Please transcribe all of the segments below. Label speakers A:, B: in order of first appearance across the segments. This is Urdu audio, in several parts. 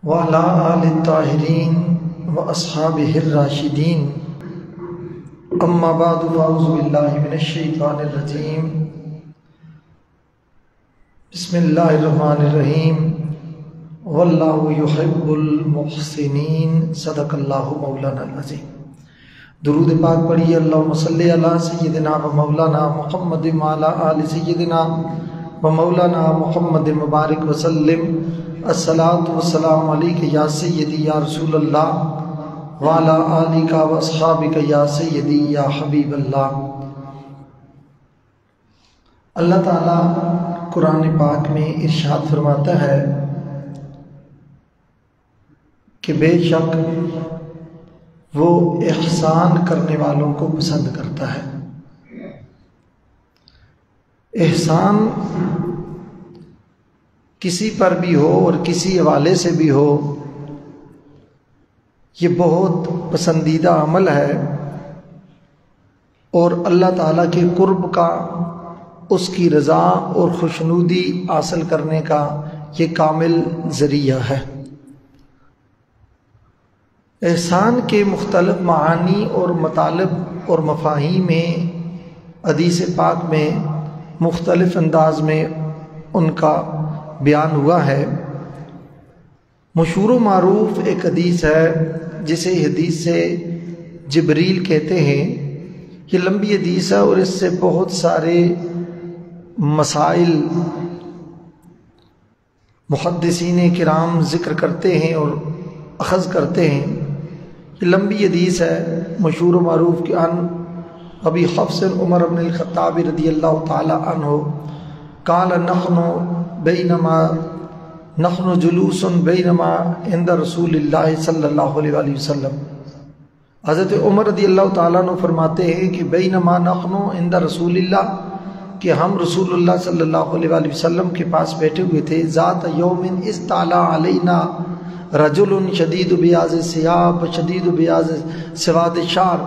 A: وعلى آل الطاهرين وأصحابه الراشدين أما بعد فأعوذ بالله من الشيطان الرجيم بسم الله الرحمن الرحيم والله يحب المحسنين صدق الله مولانا العظيم۔ درود پاک پڑھیے اللہم صلی علی سیدنا و مولانا محمد وعلی آل سیدنا و مولانا محمد مبارک وسلم۔ الصلاۃ والسلام علیک یا سیدی یا رسول اللہ وعلی آلک و اصحابک یا سیدی یا حبیب اللہ۔ اللہ تعالیٰ قرآن پاک میں ارشاد فرماتا ہے کہ بے شک وہ احسان کرنے والوں کو پسند کرتا ہے۔ احسان کسی پر بھی ہو اور کسی حوالے سے بھی ہو، یہ بہت پسندیدہ عمل ہے اور اللہ تعالیٰ کے قرب کا، اس کی رضا اور خوشنودی حاصل کرنے کا یہ کامل ذریعہ ہے۔ احسان کے مختلف معانی اور مطالب اور مفاہیم میں حدیث پاک میں مختلف انداز میں ان کا بیان ہوا ہے۔ مشہور و معروف ایک حدیث ہے جسے حدیث سے جبریل کہتے ہیں۔ یہ لمبی حدیث ہے اور اس سے بہت سارے مسائل محدثین کرام ذکر کرتے ہیں اور اخذ کرتے ہیں۔ یہ لمبی حدیث ہے مشہور و معروف کہ ان ابی حفص عمر بن الخطاب رضی اللہ تعالی عنہ قال نحن جلوس بینما عند رسول اللہ صلی اللہ علیہ وآلہ وسلم۔ حضرت عمر رضی اللہ تعالیٰ عنہ فرماتے ہیں کہ بینما نحن عند رسول اللہ، کہ ہم رسول اللہ صلی اللہ علیہ وآلہ وسلم کے پاس بیٹھے ہوئے تھے۔ ذات یوم استعلا علینا رجل شدید بیاض الثیاب شدید بیاض سواد الشعر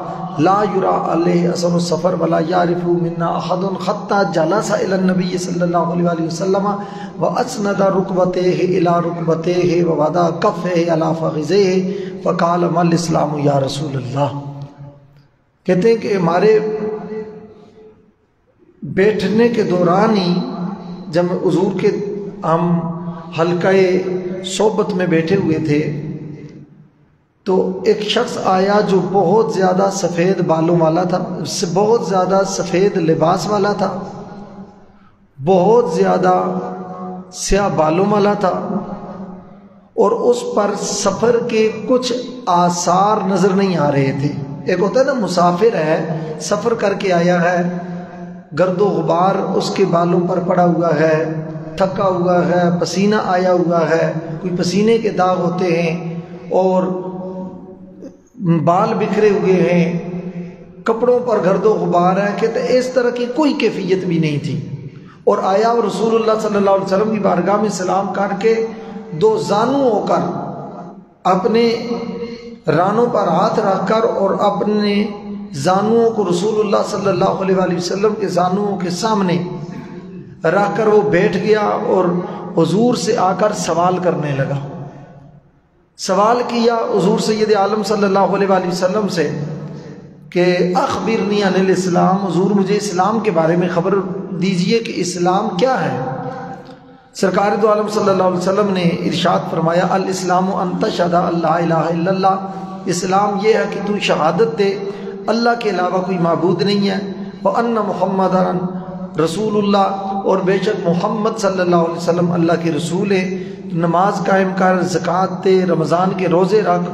A: لا یرا علیہ اثر السفر ولا یعرف منا احد حتی جلس الی النبی صلی اللہ علیہ وآلہ وسلم واسند رکبتیہ الی رکبتیہ ووضع کفیہ علی فخذیہ فقال ما الاسلام یا رسول اللہ۔ کہتے ہیں کہ ہمارے بیٹھنے کے دوران ہی جب حضور کے ہم حلقہ صحبت میں بیٹھے ہوئے تھے تو ایک شخص آیا جو بہت زیادہ سفید بالوں والا تھا، بہت زیادہ سفید لباس والا تھا، بہت زیادہ سیاہ بالوں والا تھا، اور اس پر سفر کے کچھ آثار نظر نہیں آ رہے تھے۔ ایک ہوتا ہے نا مسافر ہے، سفر کر کے آیا ہے، گرد و غبار اس کے بالوں پر پڑا ہوا ہے، تھکا ہوا ہے، پسینہ آیا ہوا ہے، کوئی پسینے کے داغ ہوتے ہیں اور بال بکھرے ہوئے ہیں، کپڑوں پر گرد و غبار ہے۔ کہتے ہیں اس طرح کی کوئی کیفیت بھی نہیں تھی، اور آیا اور رسول اللہ صلی اللہ علیہ وسلم کی بارگاہ میں سلام کر کے دو زانو ہو کر اپنے رانوں پر ہاتھ رکھ کر اور اپنے زانوؤں کو رسول اللہ صلی اللہ علیہ وآلہ وسلم کے زانوؤں کے سامنے رکھ کر وہ بیٹھ گیا اور حضور سے آ کر سوال کرنے لگا۔ سوال کیا حضور سید عالم صلی اللہ علیہ وآلہ وسلم سے کہ اخبرنی عن الاسلام، حضور مجھے اسلام کے بارے میں خبر دیجئے کہ اسلام کیا ہے۔ سرکار دو عالم صلی اللہ علیہ وسلم نے ارشاد فرمایا الاسلام ان تشہد ان لا الہ الا اللہ، اسلام یہ ہے کہ تو شہادت دے اللہ کے علاوہ کوئی معبود نہیں ہے، وان محمدًا رسول اللہ، اور بے شک محمد صلی اللہ علیہ وسلم اللہ کے رسول ہے، نماز قائم کر، زکوٰۃ دے، رمضان کے روزے رکھ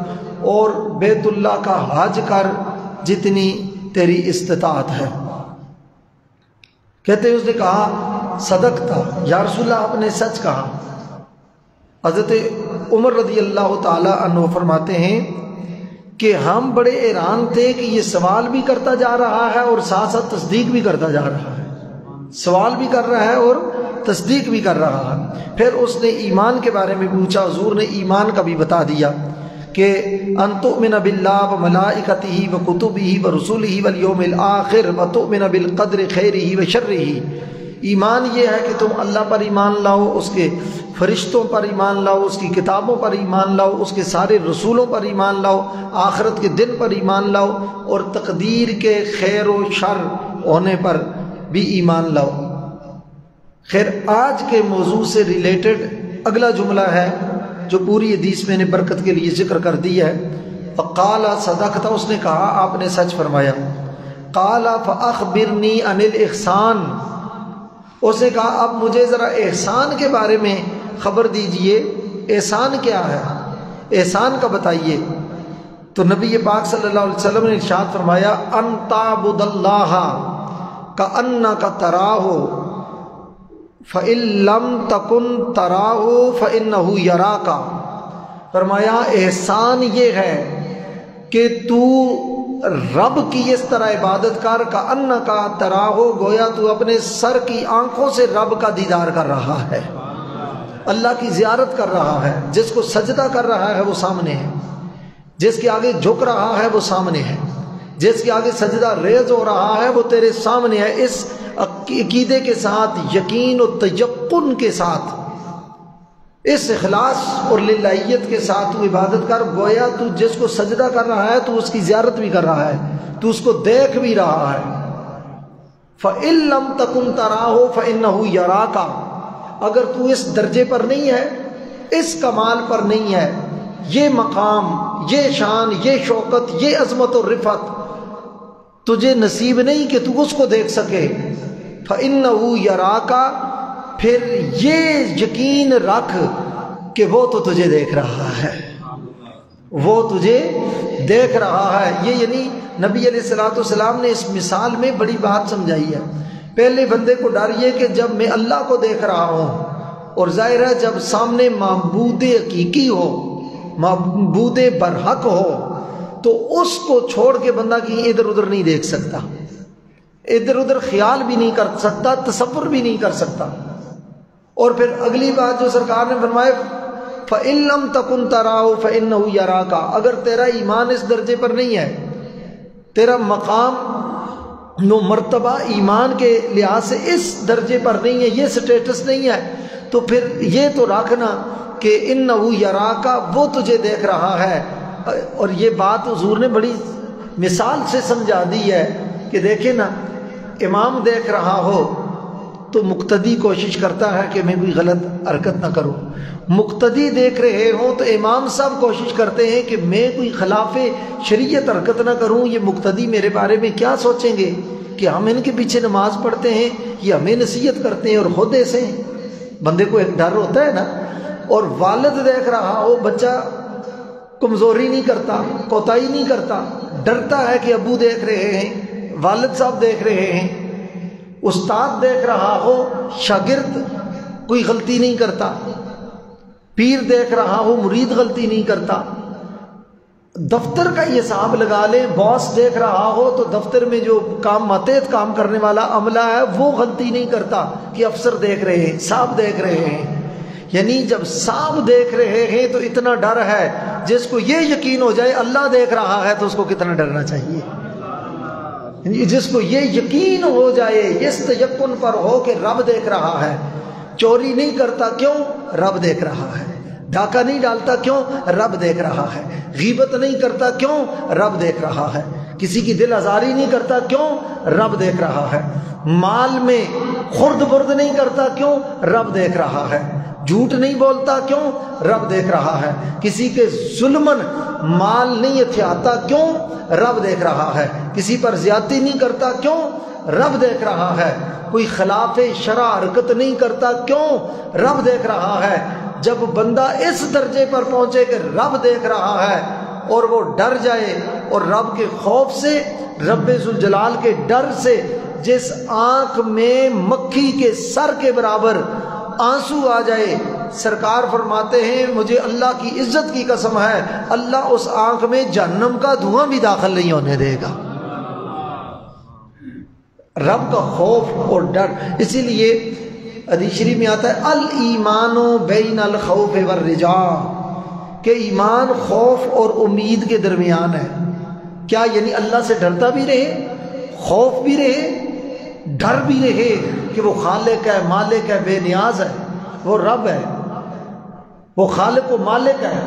A: اور بیت اللہ کا حج کر جتنی تیری استطاعت ہے۔ کہتے ہیں اس نے کہا صدقتا یا رسول اللہ، آپ نے سچ کہا۔ حضرت عمر رضی اللہ تعالی عنہ فرماتے ہیں کہ ہم بڑے حیران تھے کہ یہ سوال بھی کرتا جا رہا ہے اور ساتھ ساتھ تصدیق بھی کرتا جا رہا ہے، سوال بھی کر رہا ہے اور تصدیق بھی کر رہا ہے۔ پھر اس نے ایمان کے بارے میں پوچھا، حضور نے ایمان کا بھی بتا دیا کہ ان تؤمن باللہ و ملائکتہ و کتبہ و رسلہ والیوم الآخر و تؤمن بالقدر خیرہ و شرہ، ایمان یہ ہے کہ تم اللہ پر ایمان لاؤ، اس کے فرشتوں پر ایمان لاؤ، اس کی کتابوں پر ایمان لاؤ، اس کے سارے رسولوں پر ایمان لاؤ، آخرت کے دن پر ایمان لاؤ، اور تقدیر کے خیر و شر ہونے پر بھی ایمان لاؤ۔ خیر، آج کے موضوع سے ریلیٹڈ اگلا جملہ ہے جو پوری حدیث میں نے برکت کے لیے ذکر کر دی ہے۔ فقال صدقت، اس نے کہا آپ نے سچ فرمایا۔ قال فاخبرنی عن الاحسان، اس نے کہا اب مجھے ذرا احسان کے بارے میں خبر دیجئے، احسان کیا ہے، احسان کا بتائیے۔ تو نبی پاک صلی اللہ علیہ وسلم نے ارشاد فرمایا ان تعبد اللہ کأنک تراہ فإن لم تکن تراہ فإنہ یراک، فرمایا احسان یہ ہے کہ تو رب کی اس طرح عبادت کر کأنک تراہ، گویا تو اپنے سر کی آنکھوں سے رب کا دیدار کر رہا ہے، اللہ کی زیارت کر رہا ہے۔ جس کو سجدہ کر رہا ہے وہ سامنے ہے، جس کے آگے جھک رہا ہے وہ سامنے ہے، جس کے آگے سجدہ ریز ہو رہا ہے وہ تیرے سامنے ہے۔ اس عقیدے کے ساتھ، یقین و تیقن کے ساتھ، اس اخلاص اور للہیت کے ساتھ تو عبادت کر، گویا تو جس کو سجدہ کر رہا ہے تو اس کی زیارت بھی کر رہا ہے، تو اس کو دیکھ بھی رہا ہے۔ فَإِن لَمْ تَكُنْ تَرَاهُ فَإِنَّهُ يَرَاكَ، اگر تو اس درجے پر نہیں ہے، اس کمال پر نہیں ہے، یہ مقام، یہ شان، یہ شوکت، یہ عظمت و رفعت تجھے نصیب نہیں کہ تو اس کو دیکھ سکے، فَإِنَّهُ يَرَاكَ، پھر یہ یقین رکھ کہ وہ تو تجھے دیکھ رہا ہے، وہ تجھے دیکھ رہا ہے۔ یہ یعنی نبی علیہ الصلوۃ والسلام نے اس مثال میں بڑی بات سمجھائی ہے۔ پہلے بندے کو ڈر یہ کہ جب میں اللہ کو دیکھ رہا ہوں، اور ظاہر ہے جب سامنے معبود حقیقی ہو، معبود برحق ہو، تو اس کو چھوڑ کے بندہ کہیں ادھر ادھر نہیں دیکھ سکتا، ادھر ادھر خیال بھی نہیں کر سکتا، تصور بھی نہیں کر سکتا۔ اور پھر اگلی بات جو سرکار نے فرمایا فَإِن لَمْ تَكُنْ تَرَاهُ فَإِنَّهُ يَرَاكَ، اگر تیرا ایمان اس درجے پر نہیں ہے، تیرا مقام و مرتبہ ایمان کے لحاظ سے اس درجے پر نہیں ہے، یہ سٹیٹس نہیں ہے، تو پھر یہ تو رکھنا کہ إِنَّهُ يَرَاكَ، وہ تجھے دیکھ رہا ہے۔ اور یہ بات حضور نے بڑی مثال سے سمجھا دی ہے کہ دیکھیں نا، امام دیکھ رہا ہو تو مقتدی کوشش کرتا ہے کہ میں کوئی غلط حرکت نہ کروں، مقتدی دیکھ رہے ہوں تو امام صاحب کوشش کرتے ہیں کہ میں کوئی خلاف شریعت حرکت نہ کروں، یہ مقتدی میرے بارے میں کیا سوچیں گے کہ ہم ان کے پیچھے نماز پڑھتے ہیں، یہ ہمیں نصیحت کرتے ہیں، اور خود ایسے ہیں۔ بندے کو ایک ڈر ہوتا ہے نا۔ اور والد دیکھ رہا ہو، بچہ کمزوری نہیں کرتا، کوتاہی نہیں کرتا، ڈرتا ہے کہ ابو دیکھ رہے ہیں، والد صاحب دیکھ رہے ہیں، استاد دیکھ رہا ہو، شاگرد کوئی غلطی نہیں کرتا، پیر دیکھ رہا ہو، مرید غلطی نہیں کرتا، دفتر کا یہ حساب لگا لیں، باس دیکھ رہا ہو تو دفتر میں جو کام ماتحت کام کرنے والا عملہ ہے وہ غلطی نہیں کرتا کہ افسر دیکھ رہے ہیں، صاحب دیکھ رہے ہیں۔ یعنی جب صاحب دیکھ رہے ہیں تو اتنا ڈر ہے، جس کو یہ یقین ہو جائے اللہ دیکھ رہا ہے تو اس کو کتنا ڈرنا چاہیے۔ جس کو یہ یقین ہو جائے، اس تیقن پر ہو کہ رب دیکھ رہا ہے، چوری نہیں کرتا کیوں؟ رب دیکھ رہا ہے، ڈاکہ نہیں ڈالتا کیوں؟ رب دیکھ رہا ہے، غیبت نہیں کرتا کیوں؟ رب دیکھ رہا ہے، کسی کی دل آزاری نہیں کرتا کیوں؟ رب دیکھ رہا ہے، مال میں خرد برد نہیں کرتا کیوں؟ رب دیکھ رہا ہے، جھوٹ نہیں بولتا کیوں؟ رب دیکھ رہا ہے، کسی کے ظلمن مال نہیں ہتھیاتا کیوں؟ رب دیکھ رہا ہے، کسی پر زیادتی نہیں کرتا کیوں؟ رب دیکھ رہا ہے، کوئی خلاف شرع حرکت نہیں کرتا کیوں؟ رب دیکھ رہا ہے۔ جب بندہ اس درجے پر پہنچے کہ رب دیکھ رہا ہے اور وہ ڈر جائے، اور رب کے خوف سے، رب ذوالجلال کے ڈر سے، جس آنکھ میں مکھی کے سر کے برابر آنسو آ جائے، سرکار فرماتے ہیں مجھے اللہ کی عزت کی قسم ہے، اللہ اس آنکھ میں جہنم کا دھواں بھی داخل نہیں ہونے دے گا۔ رب کا خوف اور ڈر، اسی لیے حدیث شریف میں آتا ہے الایمان بین الخوف والرجاء، کہ ایمان خوف اور امید کے درمیان ہے۔ کیا یعنی اللہ سے ڈرتا بھی رہے، خوف بھی رہے، ڈر بھی رہے، کہ وہ خالق ہے، مالک ہے، بے نیاز ہے، وہ رب ہے، وہ خالق و مالک ہے،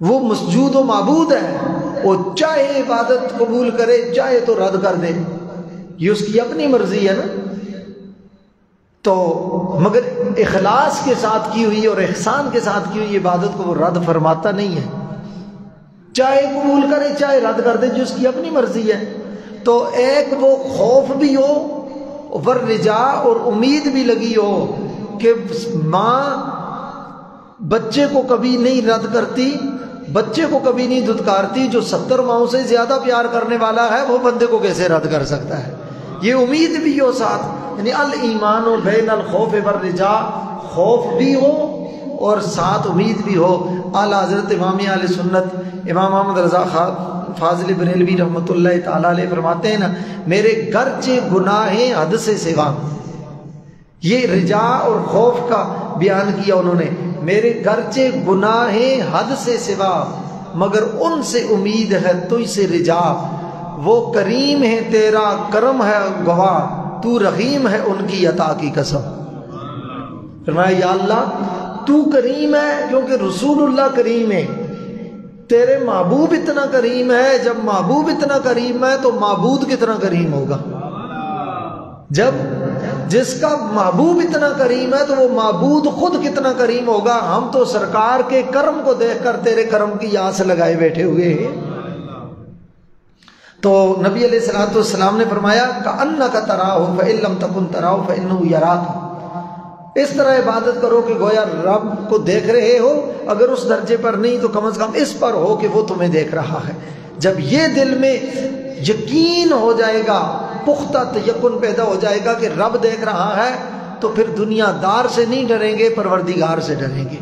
A: وہ مسجود و معبود ہے، وہ چاہے عبادت قبول کرے چاہے تو رد کر دے، یہ اس کی اپنی مرضی ہے نا۔ تو مگر اخلاص کے ساتھ کی ہوئی اور احسان کے ساتھ کی ہوئی عبادت کو وہ رد فرماتا نہیں ہے، چاہے قبول کرے چاہے رد کر دے، جو اس کی اپنی مرضی ہے۔ تو ایک وہ خوف بھی ہو ور رجا اور امید بھی لگی ہو کہ ماں بچے کو کبھی نہیں رد کرتی، بچے کو کبھی نہیں دھتکارتی، جو 70 ماؤں سے زیادہ پیار کرنے والا ہے وہ بندے کو کیسے رد کر سکتا ہے، یہ امید بھی ہو ساتھ، یعنی الایمان بین الخوف والرجا، خوف بھی ہو اور ساتھ امید بھی ہو۔ اعلیٰ حضرت امام اہل سنت امام محمد رضا فاضل بریلوی رحمۃ اللہ تعالیٰ علیہ فرماتے ہیں نا، میرے گرچہ گناہیں حد سے سوا، یہ رجا اور خوف کا بیان کیا انہوں نے، میرے گرچہ گناہیں حد سے سوا مگر ان سے امید ہے تجھ سے رجا، وہ کریم ہے تیرا کرم ہے گواہ، تو رحیم ہے ان کی عطا کی قسم۔ فرمایا یا اللہ تو کریم ہے کیونکہ رسول اللہ کریم ہے، تیرے محبوب اتنا کریم ہے، جب محبوب اتنا کریم ہے تو معبود کتنا کریم ہوگا، جب جس کا محبوب اتنا کریم ہے تو وہ معبود خود کتنا کریم ہوگا۔ ہم تو سرکار کے کرم کو دیکھ کر تیرے کرم کی آس لگائے بیٹھے ہوئے ہیں۔ تو نبی علیہ الصلوۃ والسلام نے فرمایا کأنک تراہ فإن لم تکن تراہ فإنہ یراک، اس طرح عبادت کرو کہ گویا رب کو دیکھ رہے ہو، اگر اس درجے پر نہیں تو کم از کم اس پر ہو کہ وہ تمہیں دیکھ رہا ہے۔ جب یہ دل میں یقین ہو جائے گا، پختہ تیقن پیدا ہو جائے گا کہ رب دیکھ رہا ہے، تو پھر دنیا دار سے نہیں ڈریں گے، پروردگار سے ڈریں گے،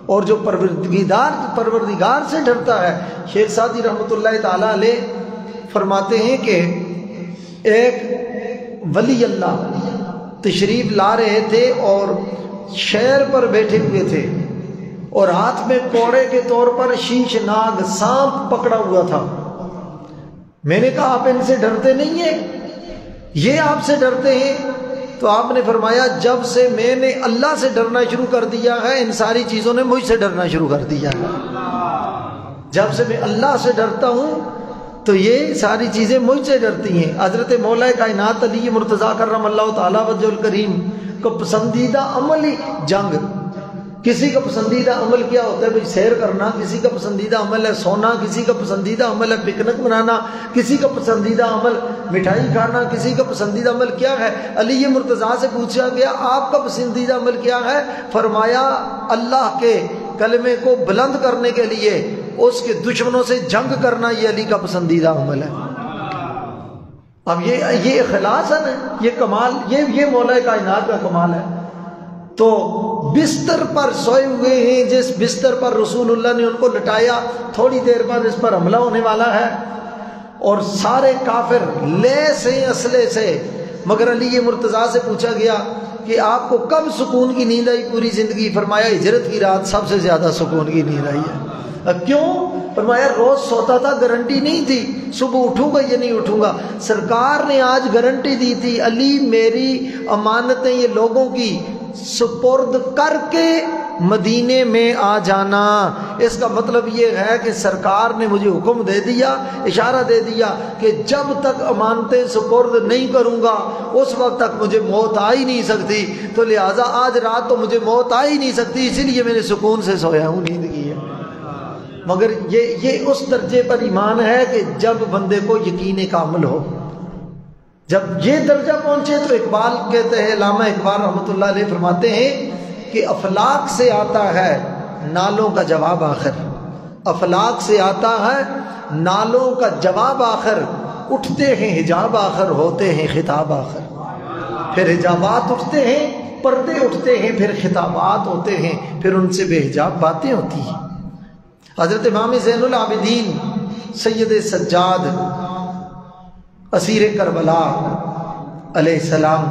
A: اور جو پروردگار سے ڈرتا ہے، شیخ سعدی رحمۃ اللہ تعالیٰ علیہ فرماتے ہیں کہ ایک ولی اللہ تشریف لا رہے تھے اور شیر پر بیٹھے ہوئے تھے اور ہاتھ میں کوڑے کے طور پر شیشناگ سانپ پکڑا ہوا تھا۔ میں نے کہا آپ ان سے ڈرتے نہیں ہیں، یہ آپ سے ڈرتے ہیں؟ تو آپ نے فرمایا جب سے میں نے اللہ سے ڈرنا شروع کر دیا ہے ان ساری چیزوں نے مجھ سے ڈرنا شروع کر دیا ہے۔ جب سے میں اللہ سے ڈرتا ہوں تو یہ ساری چیزیں مجھ سے ڈرتی ہیں۔ حضرت مولا کائنات علی مرتضیٰ کرم اللہ تعالیٰ وجہ الکریم کا پسندیدہ عمل ہی جنگ، کسی کا پسندیدہ عمل کیا ہوتا ہے بھائی سیر کرنا، کسی کا پسندیدہ عمل ہے سونا، کسی کا پسندیدہ عمل ہے پکنک منانا، کسی کا پسندیدہ عمل مٹھائی کھانا، کسی کا پسندیدہ عمل کیا ہے۔ علی مرتضیٰ سے پوچھا گیا آپ کا پسندیدہ عمل کیا ہے؟ فرمایا اللہ کے کلمے کو بلند کرنے کے لیے اس کے دشمنوں سے جنگ کرنا یہ علی کا پسندیدہ عمل ہے۔ اب یہ اخلاص ہے نا، یہ کمال، یہ مولا کائنات کا کمال ہے۔ تو بستر پر سوئے ہوئے ہیں، جس بستر پر رسول اللہ نے ان کو لٹایا، تھوڑی دیر بعد اس پر حملہ ہونے والا ہے اور سارے کافر لیس ہیں اسلحے سے، مگر علی مرتضیٰ سے پوچھا گیا کہ آپ کو کب سکون کی نیند آئی پوری زندگی؟ فرمایا ہجرت کی رات سب سے زیادہ سکون کی نیند آئی ہے۔ کیوں؟ فرمایا روز سوتا تھا، گارنٹی نہیں تھی صبح اٹھوں گا یا نہیں اٹھوں گا، سرکار نے آج گارنٹی دی تھی علی میری امانتیں یہ لوگوں کی سپرد کر کے مدینے میں آ جانا۔ اس کا مطلب یہ ہے کہ سرکار نے مجھے حکم دے دیا، اشارہ دے دیا کہ جب تک امانتیں سپرد نہیں کروں گا اس وقت تک مجھے موت آ ہی نہیں سکتی، تو لہٰذا آج رات تو مجھے موت آ ہی نہیں سکتی، اسی لیے میں نے سکون سے سویا ہوں، نیند کی ہے۔ مگر یہ اس درجے پر ایمان ہے کہ جب بندے کو یقین کامل ہو، جب یہ درجہ پہنچے تو اقبال کہتے ہیں، علامہ اقبال رحمۃ اللہ علیہ فرماتے ہیں کہ افلاک سے آتا ہے نالوں کا جواب آخر، افلاک سے آتا ہے نالوں کا جواب آخر، اٹھتے ہیں حجاب آخر، ہوتے ہیں خطاب آخر، پھر حجابات اٹھتے ہیں، پردے اٹھتے ہیں، پھر خطابات ہوتے ہیں، پھر ان سے بے حجاب باتیں ہوتی ہیں۔ حضرت امام زین العابدین سید سجاد اسیر کربلا علیہ السلام،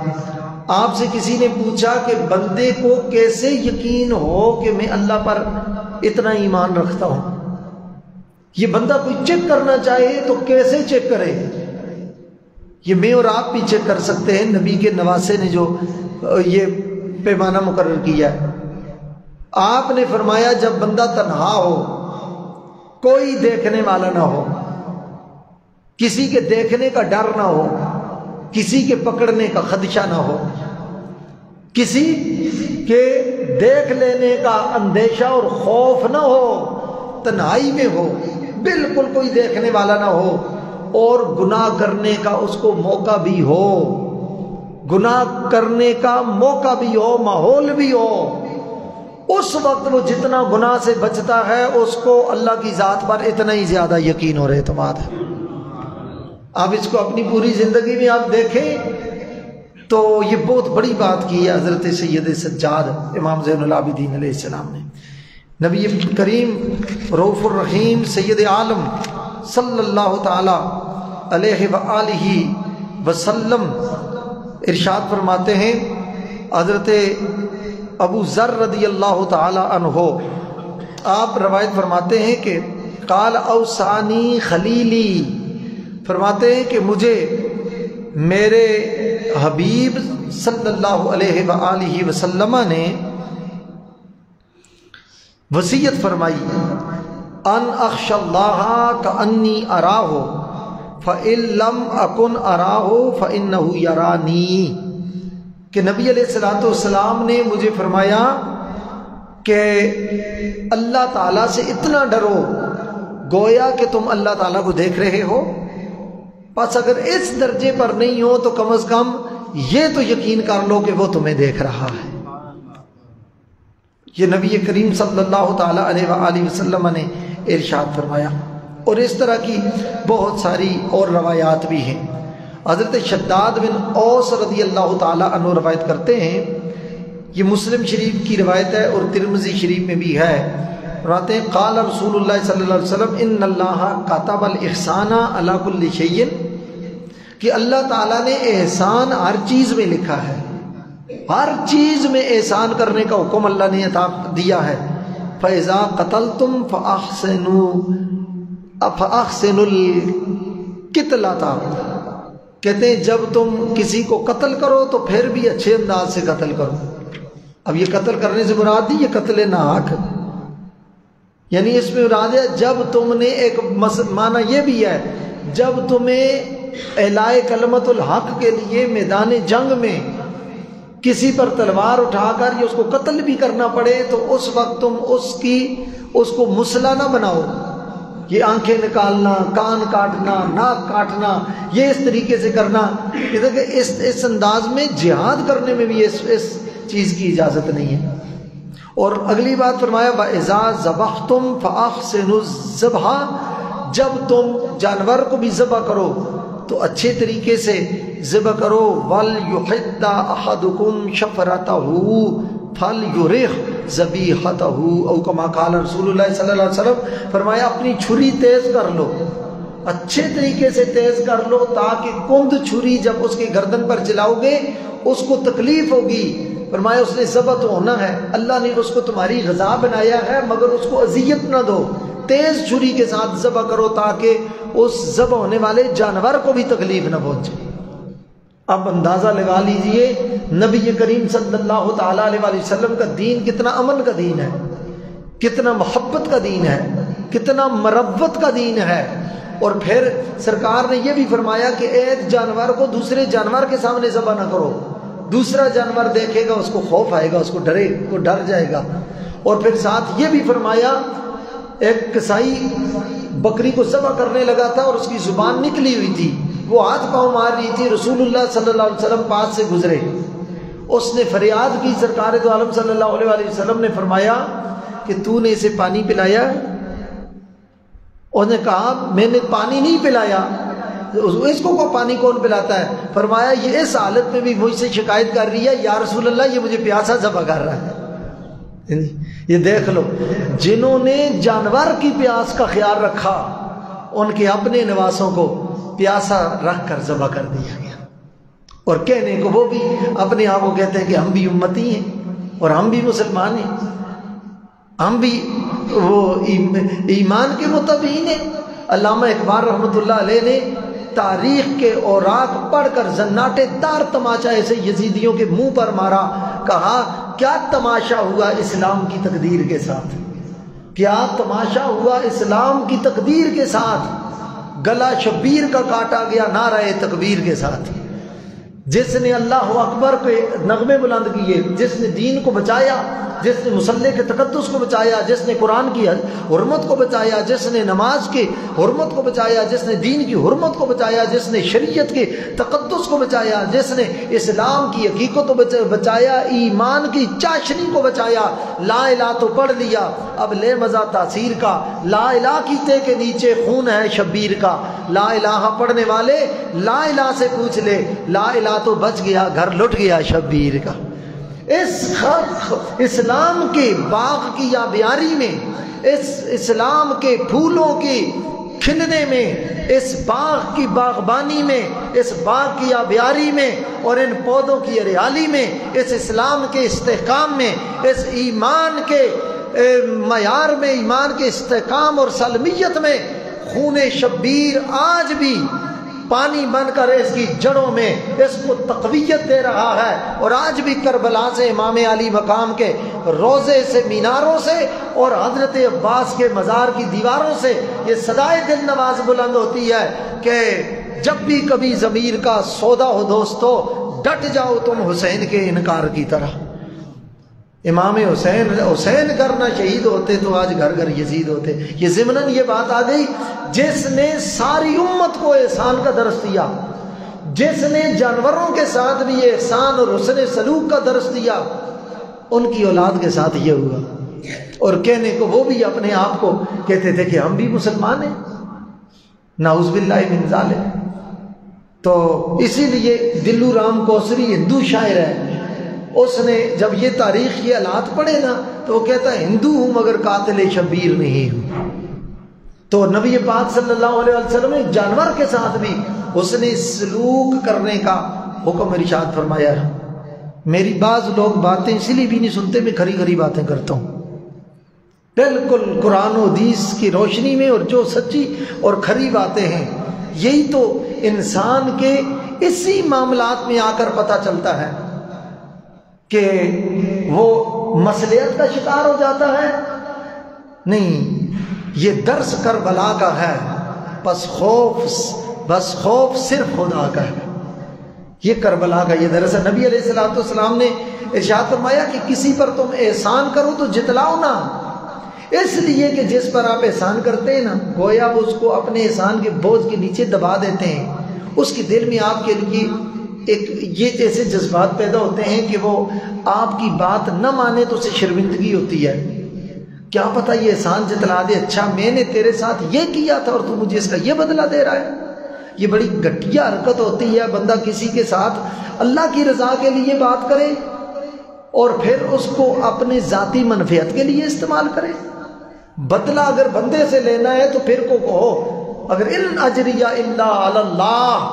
A: آپ سے کسی نے پوچھا کہ بندے کو کیسے یقین ہو کہ میں اللہ پر اتنا ایمان رکھتا ہوں؟ یہ بندہ کوئی چیک کرنا چاہے تو کیسے چیک کرے؟ یہ میں اور آپ بھی چیک کر سکتے ہیں، نبی کے نواسے نے جو یہ پیمانہ مقرر کیا ہے۔ آپ نے فرمایا جب بندہ تنہا ہو، کوئی دیکھنے والا نہ ہو، کسی کے دیکھنے کا ڈر نہ ہو، کسی کے پکڑنے کا خدشہ نہ ہو، کسی کے دیکھ لینے کا اندیشہ اور خوف نہ ہو، تنہائی میں ہو، بالکل کوئی دیکھنے والا نہ ہو، اور گناہ کرنے کا اس کو موقع بھی ہو، گناہ کرنے کا موقع بھی ہو، ماحول بھی ہو، اس وقت وہ جتنا گناہ سے بچتا ہے اس کو اللہ کی ذات پر اتنا ہی زیادہ یقین اور اعتماد ہے۔ آپ اس کو اپنی پوری زندگی میں آپ دیکھیں تو یہ بہت بڑی بات کی ہے حضرت سید سجاد امام زین العابدین علیہ السلام نے۔ نبی کریم رؤوف الرحیم سید عالم صلی اللہ تعالی علیہ وآلہ وسلم ارشاد فرماتے ہیں، حضرت ابو ذر رضی اللہ تعالی عنہ آپ روایت فرماتے ہیں کہ قال اوصانی خلیلی، فرماتے ہیں کہ مجھے میرے حبیب صلی اللہ علیہ وآلہ وسلم نے وصیت فرمائی ان اخشى اللہ کانی اراہ فإن لم اکن اراہ فإنہ یرانی، کہ نبی علیہ الصلوۃ والسلام نے مجھے فرمایا کہ اللہ تعالیٰ سے اتنا ڈرو گویا کہ تم اللہ تعالیٰ کو دیکھ رہے ہو، بس اگر اس درجے پر نہیں ہو تو کم از کم یہ تو یقین کر لو کہ وہ تمہیں دیکھ رہا ہے۔ یہ نبی کریم صلی اللہ تعالی علیہ وآلہ وسلم نے ارشاد فرمایا، اور اس طرح کی بہت ساری اور روایات بھی ہیں۔ حضرت شداد بن اوس رضی اللہ تعالی عنہ روایت کرتے ہیں، یہ مسلم شریف کی روایت ہے اور ترمذی شریف میں بھی ہے، فرماتے ہیں قال رسول اللہ صلی اللہ علیہ وسلم ان اللہ کتب الاحسان علی کل شیء، کہ اللہ تعالیٰ نے احسان ہر چیز میں لکھا ہے، ہر چیز میں احسان کرنے کا حکم اللہ نے عطا دیا ہے۔ فَإِذَا قَتَلْتُمْ فَأَحْسِنُوا الْقِتْلَةَ، کہتے ہیں جب تم کسی کو قتل کرو تو پھر بھی اچھے انداز سے قتل کرو۔ اب یہ قتل کرنے سے مراد نہیں، یہ قتل ناحق، یعنی اس میں مراد ہے جب تم نے ایک معنی یہ بھی ہے جب تمہیں اعلاء کلمت الحق کے لیے میدان جنگ میں کسی پر تلوار اٹھا کر یا اس کو قتل بھی کرنا پڑے تو اس وقت تم اس کو مسلح نہ بناؤ، یہ آنکھیں نکالنا، کان کاٹنا، ناک کاٹنا، یہ اس طریقے سے کرنا، کہ اس انداز میں جہاد کرنے میں بھی اس چیز کی اجازت نہیں ہے۔ اور اگلی بات فرمایا وَإِذَا ذَبَحْتُمْ فَأَحْسِنُوا الذَّبْحَ، جب تم جانور کو بھی ذبح کرو تو اچھے طریقے سے ذبح کرو۔ وَلْيُحِدَّ أَحَدُكُمْ شَفْرَتَهُ فَلْيُرِحْ ذَبِيحَتَهُ، او کما قال رسول اللہ صلی اللہ علیہ وسلم، فرمایا اپنی چھری تیز کر لو، اچھے طریقے سے تیز کر لو تاکہ کند چھری جب اس کے گردن پر چلاؤ گے اس کو تکلیف ہوگی۔ فرمایا اس نے ذبح تو ہونا ہے، اللہ نے اس کو تمہاری غذا بنایا ہے مگر اس کو اذیت نہ دو، تیز چھری کے ساتھ ذبح کرو تاکہ اس ذبح ہونے والے جانور کو بھی تکلیف نہ پہنچے۔ اب اندازہ لگا لیجئے نبی کریم صلی اللہ تعالی علیہ وآلہ وسلم کا دین کتنا امن کا دین ہے، کتنا محبت کا دین ہے، کتنا مروت کا دین ہے۔ اور پھر سرکار نے یہ بھی فرمایا کہ ایک جانور کو دوسرے جانور کے سامنے ذبح نہ کرو، دوسرا جانور دیکھے گا اس کو خوف آئے گا، اس کو ڈرے، وہ ڈر جائے گا۔ اور پھر ساتھ یہ بھی فرمایا ایک کسائی بکری کو ذبح کرنے لگا تھا اور اس کی زبان نکلی ہوئی تھی، وہ ہاتھ پاؤں مار رہی تھی، رسول اللہ صلی اللہ علیہ وسلم پاس سے گزرے، اس نے فریاد کی، سرکار دو عالم صلی اللہ علیہ وآلہ وسلم نے فرمایا کہ تو نے اسے پانی پلایا؟ انہوں نے کہا میں نے پانی نہیں پلایا۔ اس کو پانی کون پلاتا ہے؟ فرمایا یہ اس حالت میں بھی مجھ سے شکایت کر رہی ہے، یا رسول اللہ یہ مجھے پیاسا ذبح کر رہا ہے۔ یہ دیکھ لو، جنہوں نے جانور کی پیاس کا خیال رکھا ان کے اپنے نواسوں کو پیاسا رکھ کر ذبح کر دیا گیا، اور کہنے کو وہ بھی اپنے آپ کو کہتے ہیں کہ ہم بھی امتی ہیں اور ہم بھی مسلمان ہیں، ہم بھی وہ ایمان کے متبعین ہیں۔ علامہ اقبال رحمۃ اللہ علیہ نے تاریخ کے اوراق پڑھ کر زناٹے دار تماشا ایسے یزیدیوں کے منہ پر مارا. کہا کیا تماشا ہوا اسلام کی تقدیر کے ساتھ, کیا تماشا ہوا اسلام کی تقدیر کے ساتھ. گلا شبیر کا کاٹا گیا نعرہ تکبیر کے ساتھ. جس نے اللہ اکبر کے نغمے بلند کیے, جس نے دین کو بچایا, جس نے مصلی کے تقدس کو بچایا, جس نے قرآن کی حرمت کو بچایا, جس نے نماز کی حرمت کو بچایا, جس نے دین کی حرمت کو بچایا, جس نے شریعت کے تقدس کو بچایا, جس نے اسلام کی حقیقت کو بچایا, ایمان کی چاشنی کو بچایا. لا الہ تو پڑھ لیا, اب لے مزہ تاثیر کا. لا الہ کیتے کے نیچے خون ہے شبیر کا. لا الہ پڑھنے والے لا الہ سے پوچھ لے, لا الہ تو بچ گیا, گھر لٹ گیا شبیر کا. اس اسلام کے باغ کی یابیاری میں, اس اسلام کے پھولوں کی کھلنے میں, اس باغ کی باغبانی میں, اس باغ کی آبیاری میں اور ان پودوں کی ہریالی میں, اس اسلام کے استحکام میں, اس ایمان کے معیار میں, ایمان کے استحکام اور سالمیت میں خون شبیر آج بھی پانی بن کر اس کی جڑوں میں اس کو تقویت دے رہا ہے. اور آج بھی کربلا سے امام علی مقام کے روضے سے, میناروں سے اور حضرت عباس کے مزار کی دیواروں سے یہ صدائے دل نواز بلند ہوتی ہے کہ جب بھی کبھی ضمیر کا سودا ہو دوستو, ڈٹ جاؤ تم حسین کے انکار کی طرح. امام حسین گھر نہ شہید ہوتے تو آج گھر گھر یزید ہوتے. یہ ضمناً یہ بات آ گئی, جس نے ساری امت کو احسان کا درس دیا, جس نے جانوروں کے ساتھ بھی احسان اور حسن سلوک کا درس دیا, ان کی اولاد کے ساتھ یہ ہوا. اور کہنے کو وہ بھی اپنے آپ کو کہتے تھے کہ ہم بھی مسلمان ہیں, نعوذ باللہ من ذالک. تو اسی لیے دلو رام کوسری ہندو شاعر ہے, اس نے جب یہ تاریخ یہ حالات پڑھے نا تو وہ کہتا ہے ہندو ہوں مگر قاتل شبیر نہیں ہوں. تو نبی پاک صلی اللہ علیہ وسلم نے جانور کے ساتھ بھی اس نے سلوک کرنے کا حکم ارشاد فرمایا. میری بعض لوگ باتیں اسی لیے بھی نہیں سنتے, میں کھری کھری باتیں کرتا ہوں بالکل قرآن و حدیث کی روشنی میں, اور جو سچی اور کھری باتیں ہیں یہی تو انسان کے اسی معاملات میں آ کر پتہ چلتا ہے کہ وہ مصلحت کا شکار ہو جاتا ہے. نہیں, یہ درس کربلا کا ہے, بس خوف صرف خدا کا ہے. یہ کربلا کا یہ درس ہے. نبی علیہ الصلوۃ والسلام نے ارشاد فرمایا کہ کسی پر تم احسان کرو تو جتلاؤ نہ, اس لیے کہ جس پر آپ احسان کرتے ہیں نا گویا وہ اس کو اپنے احسان کے بوجھ کے نیچے دبا دیتے ہیں. اس کے دل میں آپ کے لیے ایک یہ جیسے جذبات پیدا ہوتے ہیں کہ وہ آپ کی بات نہ مانے تو اسے شرمندگی ہوتی ہے. کیا پتہ یہ احسان جتلا دے, اچھا میں نے تیرے ساتھ یہ کیا تھا اور تو مجھے اس کا یہ بدلہ دے رہا ہے. یہ بڑی گھٹیا حرکت ہوتی ہے. بندہ کسی کے ساتھ اللہ کی رضا کے لیے بات کرے اور پھر اس کو اپنے ذاتی منفعت کے لیے استعمال کرے. بدلہ اگر بندے سے لینا ہے تو پھر کو کہو اگر ان اجریہ الا علی اللہ,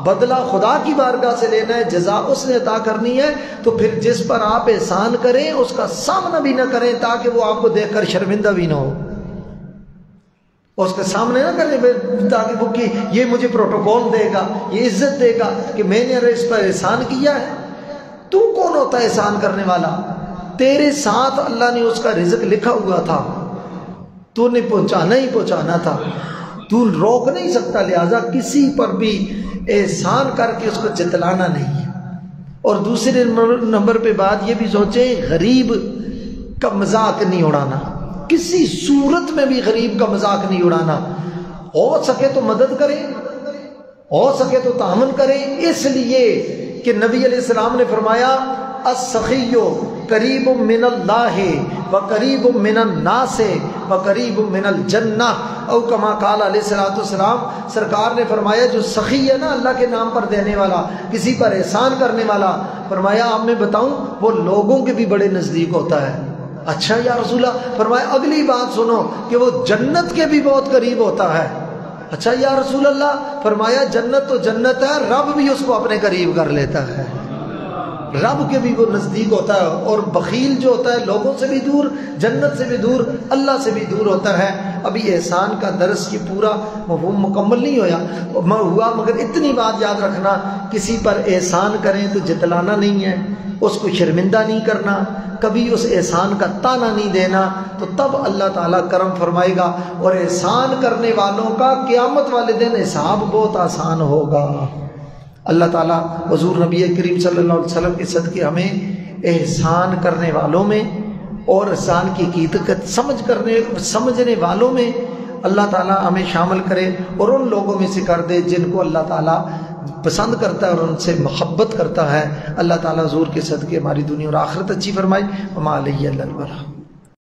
A: بدلہ خدا کی بارگاہ سے لینا ہے, جزا اس نے عطا کرنی ہے, تو پھر جس پر آپ احسان کریں اس کا سامنا بھی نہ کریں تاکہ وہ آپ کو دیکھ کر شرمندہ بھی نہ ہو. اس کے سامنے نہ کریں تاکہ وہ کہ یہ مجھے پروٹوکول دے گا, یہ عزت دے گا کہ میں نے اس پر احسان کیا ہے. تو کون ہوتا ہے احسان کرنے والا؟ تیرے ساتھ اللہ نے اس کا رزق لکھا ہوا تھا, تو نے پہنچانا ہی پہنچانا تھا, تو روک نہیں سکتا. لہذا کسی پر بھی احسان کر کے اس کو جتلانا نہیں ہے. اور دوسرے نمبر پہ بات یہ بھی سوچیں, غریب کا مذاق نہیں اڑانا, کسی صورت میں بھی غریب کا مذاق نہیں اڑانا. ہو سکے تو مدد کریں, ہو سکے تو تعاون کریں, اس لیے کہ نبی علیہ السلام نے فرمایا السخی قریب من اللہ و قریب من الناس و قریب من الجنہ, او کما قال علیہ الصلوۃ والسلام. سرکار نے فرمایا جو سخی ہے نا, اللہ کے نام پر دینے والا, کسی پر احسان کرنے والا, فرمایا آپ میں بتاؤں وہ لوگوں کے بھی بڑے نزدیک ہوتا ہے. اچھا یا رسول اللہ, فرمایا اگلی بات سنو کہ وہ جنت کے بھی بہت قریب ہوتا ہے. اچھا یا رسول اللہ, فرمایا جنت تو جنت ہے, رب بھی اس کو اپنے قریب کر لیتا ہے. رب کے بھی وہ نزدیک ہوتا ہے، اور بخیل جو ہوتا ہے لوگوں سے بھی دور، جنت سے بھی دور، اللہ سے بھی دور ہوتا ہے۔ ابھی احسان کا درس یہ پورا مفہوم مکمل نہیں ہوا، مگر اتنی بات یاد رکھنا، کسی پر احسان کریں تو جتلانا نہیں ہے، اس کو شرمندہ نہیں کرنا، کبھی اس احسان کا تانا نہیں دینا، تو تب اللہ تعالیٰ کرم فرمائے گا، اور احسان کرنے والوں کا قیامت والے دن حساب بہت آسان ہوگا۔ اللہ تعالیٰ حضور نبی کریم صلی اللہ علیہ وسلم کے صدقے ہمیں احسان کرنے والوں میں اور احسان کی حقیقت سمجھنے والوں میں اللہ تعالیٰ ہمیں شامل کرے، اور ان لوگوں میں سے کر دے جن کو اللہ تعالیٰ پسند کرتا ہے اور ان سے محبت کرتا ہے۔ اللہ تعالیٰ حضور کے صدقے ہماری دنیا اور آخرت اچھی فرمائے۔ وما علیہ الا البلاغ۔